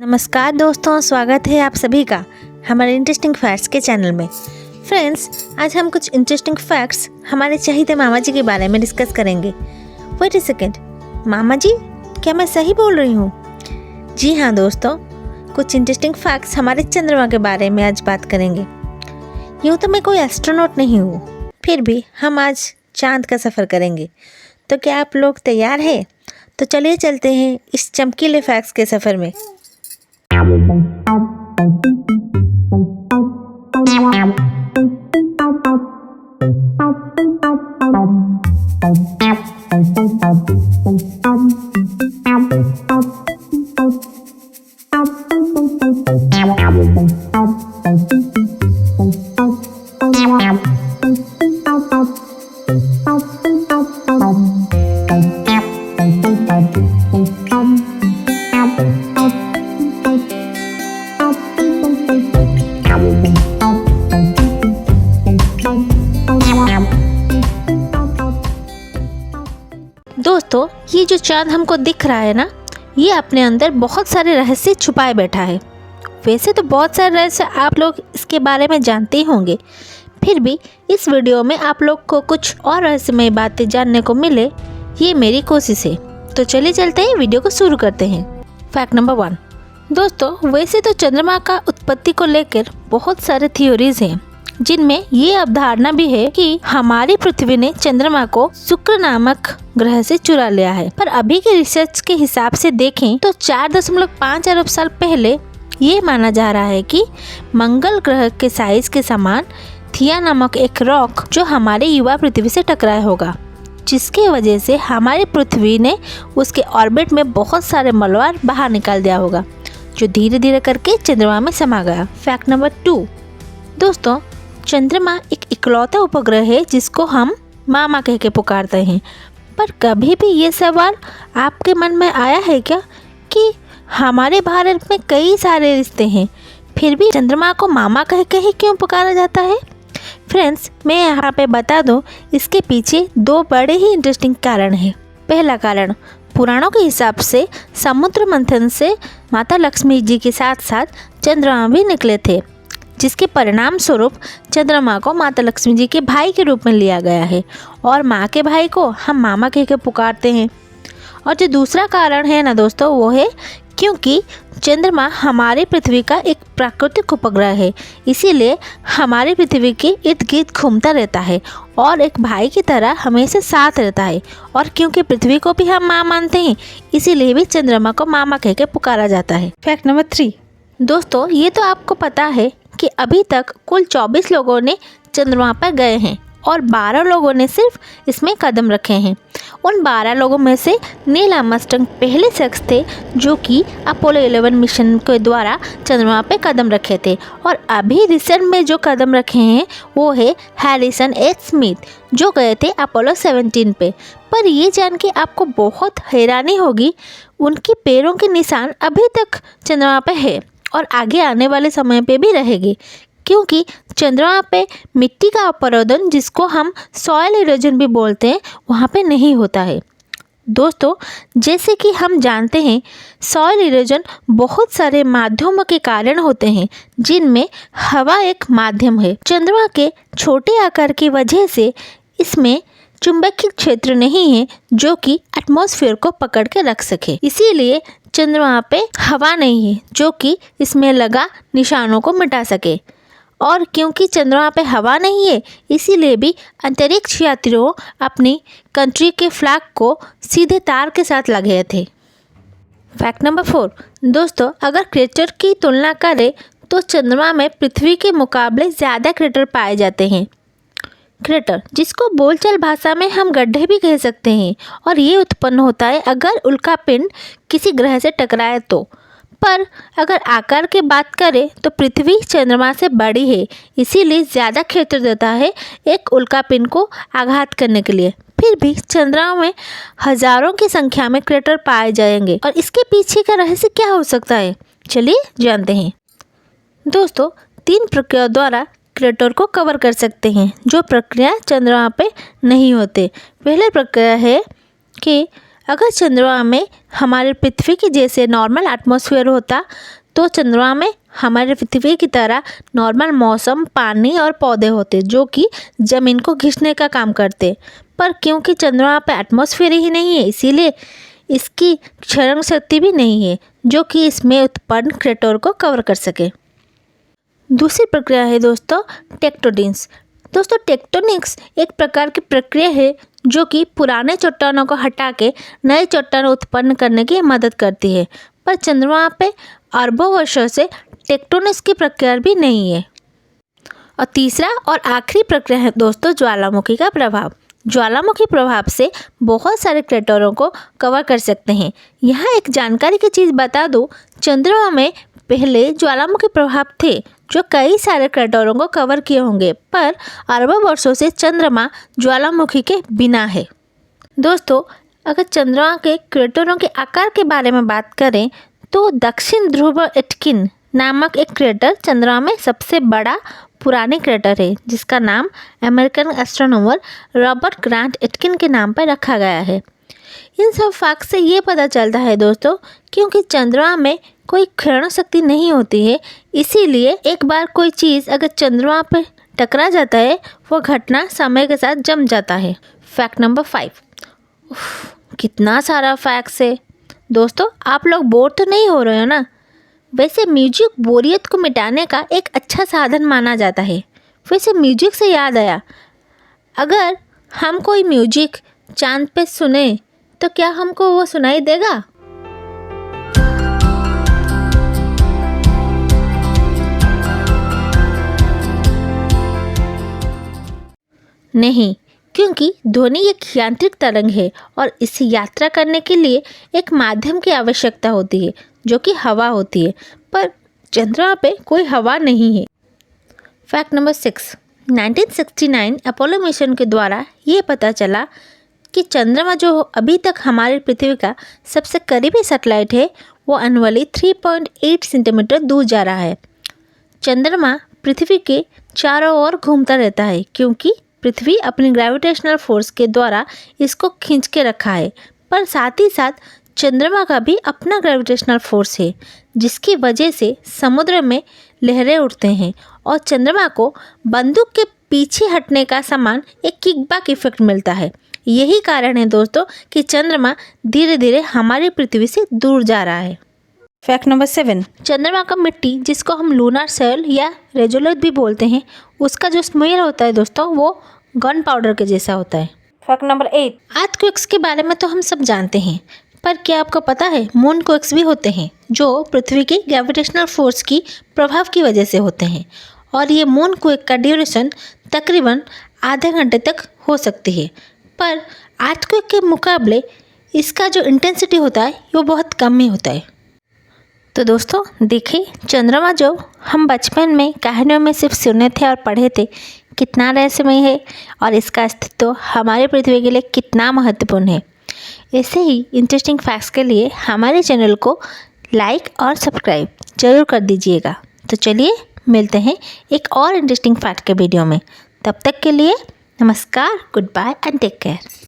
नमस्कार दोस्तों, स्वागत है आप सभी का हमारे इंटरेस्टिंग फैक्ट्स के चैनल में। फ्रेंड्स, आज हम कुछ इंटरेस्टिंग फैक्ट्स हमारे चहीते मामा जी के बारे में डिस्कस करेंगे। वेट अ सेकेंड, मामा जी, क्या मैं सही बोल रही हूँ? जी हाँ दोस्तों, कुछ इंटरेस्टिंग फैक्ट्स हमारे चंद्रमा के बारे में आज बात करेंगे। यूँ तो मैं कोई एस्ट्रोनॉट नहीं हूँ, फिर भी हम आज चांद का सफ़र करेंगे। तो क्या आप लोग तैयार हैं? तो चलिए चलते हैं इस चमकीले फैक्ट्स के सफ़र में। दोस्तों, ये जो चांद हमको दिख रहा है ना, ये अपने अंदर बहुत सारे रहस्य छुपाए बैठा है। वैसे तो बहुत सारे रहस्य आप लोग इसके बारे में जानते ही होंगे, फिर भी इस वीडियो में आप लोग को कुछ और रहस्यमय बातें जानने को मिले, ये मेरी कोशिश है। तो चलिए चलते हैं, वीडियो को शुरू करते हैं। Fact number 1। दोस्तों, वैसे तो चंद्रमा का उत्पत्ति को लेकर बहुत सारे थ्योरीज हैं, जिनमें ये अवधारणा भी है कि हमारी पृथ्वी ने चंद्रमा को शुक्र नामक ग्रह से चुरा लिया है। पर अभी के रिसर्च के हिसाब से देखें तो 4.5 अरब साल पहले ये माना जा रहा है कि मंगल ग्रह के साइज के समान थिया नामक एक रॉक जो हमारे युवा पृथ्वी से टकराया होगा, जिसके वजह से हमारी पृथ्वी ने उसके ऑर्बिट में बहुत सारे मलबार बाहर निकाल दिया होगा, जो धीरे धीरे करके चंद्रमा में समा गया। Fact number 2। दोस्तों, चंद्रमा एक इकलौता उपग्रह है जिसको हम मामा कह के पुकारते हैं। पर कभी भी ये सवाल आपके मन में आया है क्या कि हमारे भारत में कई सारे रिश्ते हैं, फिर भी चंद्रमा को मामा कह के ही क्यों पुकारा जाता है? फ्रेंड्स, मैं यहाँ पे बता दूँ, इसके पीछे 2 बड़े ही इंटरेस्टिंग कारण हैं। पहला कारण, पुराणों के हिसाब से समुद्र मंथन से माता लक्ष्मी जी के साथ साथ चंद्रमा भी निकले थे, जिसके परिणाम स्वरूप चंद्रमा को माता लक्ष्मी जी के भाई के रूप में लिया गया है और माँ के भाई को हम मामा कह के पुकारते हैं। और जो दूसरा कारण है ना दोस्तों, वो है क्योंकि चंद्रमा हमारी पृथ्वी का एक प्राकृतिक उपग्रह है, इसीलिए हमारी पृथ्वी के इर्द गिर्द घूमता रहता है और एक भाई की तरह हमेशा साथ रहता है। और क्योंकि पृथ्वी को भी हम माँ मानते हैं, इसीलिए भी चंद्रमा को मामा कह के पुकारा जाता है। Fact number 3। दोस्तों, ये तो आपको पता है कि अभी तक कुल 24 लोगों ने चंद्रमा पर गए हैं और 12 लोगों ने सिर्फ इसमें कदम रखे हैं। उन 12 लोगों में से नील आर्मस्ट्रांग पहले शख्स थे जो कि अपोलो 11 मिशन के द्वारा चंद्रमा पर कदम रखे थे। और अभी रिसेंट में जो कदम रखे हैं वो है हैरिसन एच स्मिथ, जो गए थे अपोलो 17 पे। पर ये जान के आपको बहुत हैरानी होगी, उनके पैरों के निशान अभी तक चंद्रमा पर है और आगे आने वाले समय पे भी रहेगी, क्योंकि चंद्रमा पे मिट्टी का अवरोधन, जिसको हम सॉइल इरोजन भी बोलते हैं, वहाँ पे नहीं होता है। दोस्तों, जैसे कि हम जानते हैं, सॉइल इरोजन बहुत सारे माध्यमों के कारण होते हैं, जिनमें हवा एक माध्यम है। चंद्रमा के छोटे आकार की वजह से इसमें चुंबकीय क्षेत्र नहीं है जो कि एटमॉस्फेयर को पकड़ के रख सके, इसीलिए चंद्रमा पे हवा नहीं है जो कि इसमें लगा निशानों को मिटा सके। और क्योंकि चंद्रमा पे हवा नहीं है, इसीलिए भी अंतरिक्ष यात्रियों अपनी कंट्री के फ्लैग को सीधे तार के साथ लगे थे। Fact number 4। दोस्तों, अगर क्रेटर की तुलना करें तो चंद्रमा में पृथ्वी के मुकाबले ज़्यादा क्रेटर पाए जाते हैं। क्रेटर, जिसको बोलचाल भाषा में हम गड्ढे भी कह सकते हैं, और ये उत्पन्न होता है अगर उल्का पिंड किसी ग्रह से टकराए तो। पर अगर आकार की बात करें तो पृथ्वी चंद्रमा से बड़ी है, इसीलिए ज़्यादा क्षेत्र देता है एक उल्का पिंड को आघात करने के लिए। फिर भी चंद्रमा में हजारों की संख्या में क्रेटर पाए जाएंगे, और इसके पीछे का रहस्य क्या हो सकता है, चलिए जानते हैं। दोस्तों, 3 प्रक्रियाओं द्वारा क्रेटर को कवर कर सकते हैं, जो प्रक्रिया चंद्रमा पे नहीं होते। पहली प्रक्रिया है कि अगर चंद्रमा में हमारे पृथ्वी के जैसे नॉर्मल एटमॉस्फेयर होता तो चंद्रमा में हमारे पृथ्वी की तरह नॉर्मल मौसम, पानी और पौधे होते जो कि ज़मीन को खींचने का काम करते। पर क्योंकि चंद्रमा पे एटमॉस्फेयर ही नहीं है, इसीलिए इसकी क्षरण शक्ति भी नहीं है जो कि इसमें उत्पन्न क्रेटर को कवर कर सके। दूसरी प्रक्रिया है दोस्तों टेक्टोनिक्स। दोस्तों टेक्टोनिक्स एक प्रकार की प्रक्रिया है जो कि पुराने चट्टानों को हटा के नए चट्टान उत्पन्न करने की मदद करती है। पर चंद्रमा पे अरबों वर्षों से टेक्टोनिक्स की प्रक्रिया भी नहीं है। और तीसरा और आखिरी प्रक्रिया है दोस्तों ज्वालामुखी का प्रभाव। ज्वालामुखी प्रभाव से बहुत सारे क्रेटरों को कवर कर सकते हैं। यहाँ एक जानकारी की चीज़ बता दूँ, चंद्रमा में पहले ज्वालामुखी प्रभाव थे जो कई सारे क्रेटरों को कवर किए होंगे, पर अरबों वर्षों से चंद्रमा ज्वालामुखी के बिना है। दोस्तों अगर चंद्रमा के क्रेटरों के आकार के बारे में बात करें तो दक्षिण ध्रुव एटकिन नामक एक क्रेटर चंद्रमा में सबसे बड़ा पुरानी क्रेटर है जिसका नाम American astronomer Robert grant Atkin के नाम पर रखा गया है। इन सब फैक्ट से ये पता चलता है दोस्तों क्योंकि चंद्रमा में कोई क्षरण शक्ति नहीं होती है, इसीलिए एक बार कोई चीज़ अगर चंद्रमा पर टकरा जाता है वो घटना समय के साथ जम जाता है। Fact number 5। कितना सारा फैक्ट्स है दोस्तों, आप लोग बोर तो नहीं हो रहे हो ना? वैसे म्यूजिक बोरियत को मिटाने का एक अच्छा साधन माना जाता है। वैसे म्यूजिक से याद आया, अगर हम कोई म्यूजिक चांद पे सुने तो क्या हमको वो सुनाई देगा? नहीं, क्योंकि ध्वनि एक यांत्रिक तरंग है और इसे यात्रा करने के लिए एक माध्यम की आवश्यकता होती है जो कि हवा होती है, पर चंद्रमा पे कोई हवा नहीं है। Fact number 6। 1969 अपोलो मिशन के द्वारा ये पता चला कि चंद्रमा जो अभी तक हमारी पृथ्वी का सबसे करीबी सैटेलाइट है वो एनुअली 3.8 सेंटीमीटर दूर जा रहा है। चंद्रमा पृथ्वी के चारों ओर घूमता रहता है क्योंकि पृथ्वी अपनी ग्रेविटेशनल फोर्स के द्वारा इसको खींच के रखा है, पर साथ ही साथ चंद्रमा का भी अपना ग्रेविटेशनल फोर्स है जिसकी वजह से समुद्र में लहरें उठते हैं और चंद्रमा को बंदूक के पीछे हटने का समान एक किकबैक इफेक्ट मिलता है। यही कारण है दोस्तों कि चंद्रमा धीरे धीरे हमारी पृथ्वी से दूर जा रहा है। Fact number 7। चंद्रमा का मिट्टी जिसको हम लूनर सेल या रेजोलिथ भी बोलते हैं, उसका जो स्मेल होता है दोस्तों वो गन पाउडर के जैसा होता है। Fact number 8। अर्थक्वेक्स के बारे में तो हम सब जानते हैं, पर क्या आपको पता है मून क्वेक्स भी होते हैं जो पृथ्वी के ग्रेविटेशनल फोर्स की प्रभाव की वजह से होते हैं, और ये मून क्वेक का ड्यूरेशन तकरीबन आधे घंटे तक हो सकती है, पर अर्थक्वेक के मुकाबले इसका जो इंटेंसिटी होता है वो बहुत कम ही होता है। तो दोस्तों देखिए, चंद्रमा जो हम बचपन में कहानियों में सिर्फ सुने थे और पढ़े थे कितना रहस्यमय है और इसका अस्तित्व हमारी पृथ्वी के लिए कितना महत्वपूर्ण है। ऐसे ही इंटरेस्टिंग फैक्ट्स के लिए हमारे चैनल को लाइक और सब्सक्राइब ज़रूर कर दीजिएगा। तो चलिए मिलते हैं एक और इंटरेस्टिंग फैक्ट के वीडियो में। तब तक के लिए नमस्कार, goodbye and take care.